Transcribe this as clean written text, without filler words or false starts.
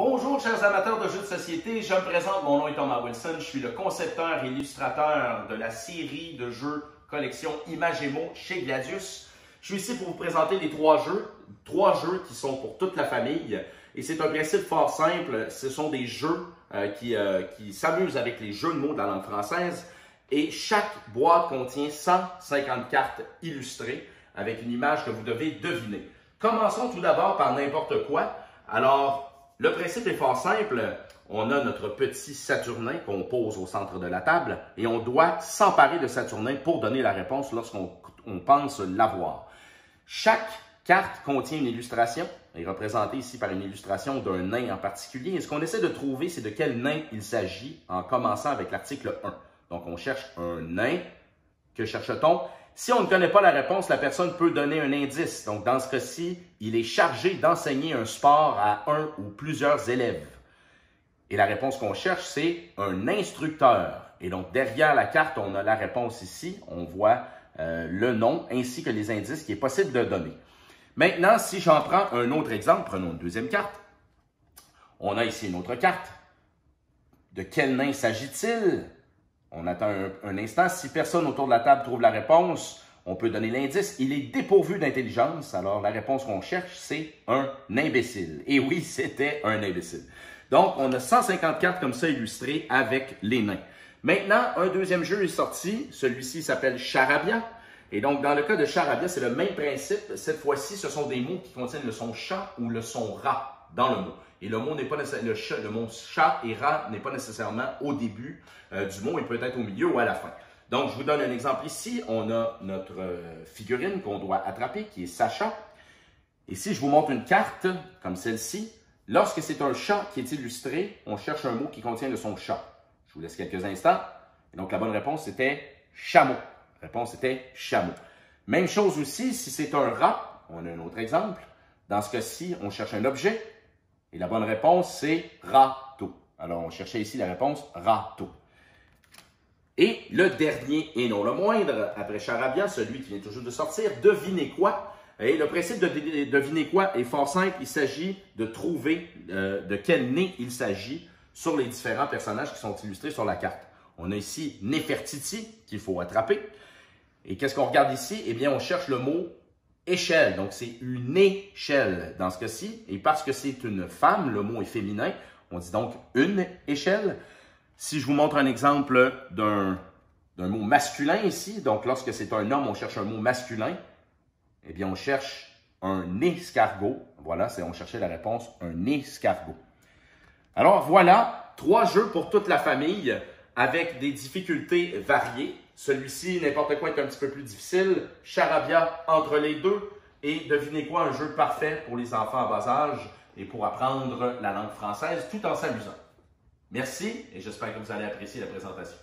Bonjour chers amateurs de jeux de société, je me présente, mon nom est Thomas Wilson, je suis le concepteur et illustrateur de la série de jeux collection Images et mots chez Gladius. Je suis ici pour vous présenter les trois jeux qui sont pour toute la famille et c'est un principe fort simple, ce sont des jeux qui s'amusent avec les jeux de mots de la langue française et chaque boîte contient 150 cartes illustrées avec une image que vous devez deviner. Commençons tout d'abord par n'importe quoi. Alors, le principe est fort simple. On a notre petit Saturnin qu'on pose au centre de la table et on doit s'emparer de Saturnin pour donner la réponse lorsqu'on pense l'avoir. Chaque carte contient une illustration, est représentée ici par une illustration d'un nain en particulier. Et ce qu'on essaie de trouver, c'est de quel nain il s'agit en commençant avec l'article 1. Donc, on cherche un nain. Que cherche-t-on? Si on ne connaît pas la réponse, la personne peut donner un indice. Donc, dans ce cas-ci, il est chargé d'enseigner un sport à un ou plusieurs élèves. Et la réponse qu'on cherche, c'est un instructeur. Et donc, derrière la carte, on a la réponse ici. On voit le nom ainsi que les indices qu'il est possible de donner. Maintenant, si j'en prends un autre exemple, prenons une deuxième carte. On a ici une autre carte. De quel nain s'agit-il? On attend un instant. Si personne autour de la table trouve la réponse, on peut donner l'indice. Il est dépourvu d'intelligence. Alors, la réponse qu'on cherche, c'est un imbécile. Et oui, c'était un imbécile. Donc, on a 150 cartes comme ça illustrées avec les nains. Maintenant, un deuxième jeu est sorti. Celui-ci s'appelle Charabia. Et donc, dans le cas de Charabia, c'est le même principe. Cette fois-ci, ce sont des mots qui contiennent le son chat ou le son rat dans le mot. Et le mot n'est pas nécessairement, le mot chat et rat n'est pas nécessairement au début du mot, il peut être au milieu ou à la fin. Donc, je vous donne un exemple ici. On a notre figurine qu'on doit attraper, qui est Sacha. Et si je vous montre une carte, comme celle-ci, lorsque c'est un chat qui est illustré, on cherche un mot qui contient le son chat. Je vous laisse quelques instants. Et donc, la bonne réponse, c'était chameau. La réponse était chameau. Même chose aussi, si c'est un rat, on a un autre exemple. Dans ce cas-ci, on cherche un objet. Et la bonne réponse, c'est râteau. Alors, on cherchait ici la réponse râteau. Et le dernier, et non le moindre, après Charabia, celui qui vient toujours de sortir, devinez quoi? Et le principe de deviner quoi est fort simple. Il s'agit de trouver de quel nez il s'agit sur les différents personnages qui sont illustrés sur la carte. On a ici Néfertiti qu'il faut attraper. Et qu'est-ce qu'on regarde ici? Eh bien, on cherche le mot échelle. Donc, c'est une échelle dans ce cas-ci. Et parce que c'est une femme, le mot est féminin, on dit donc une échelle. Si je vous montre un exemple d'un mot masculin ici, donc lorsque c'est un homme, on cherche un mot masculin, eh bien, on cherche un escargot. Voilà, on cherchait la réponse, un escargot. Alors, voilà, 3 jeux pour toute la famille avec des difficultés variées. Celui-ci, n'importe quoi, est un petit peu plus difficile. Charabia entre les deux. Et devinez quoi, un jeu parfait pour les enfants en bas âge et pour apprendre la langue française tout en s'amusant. Merci et j'espère que vous allez apprécier la présentation.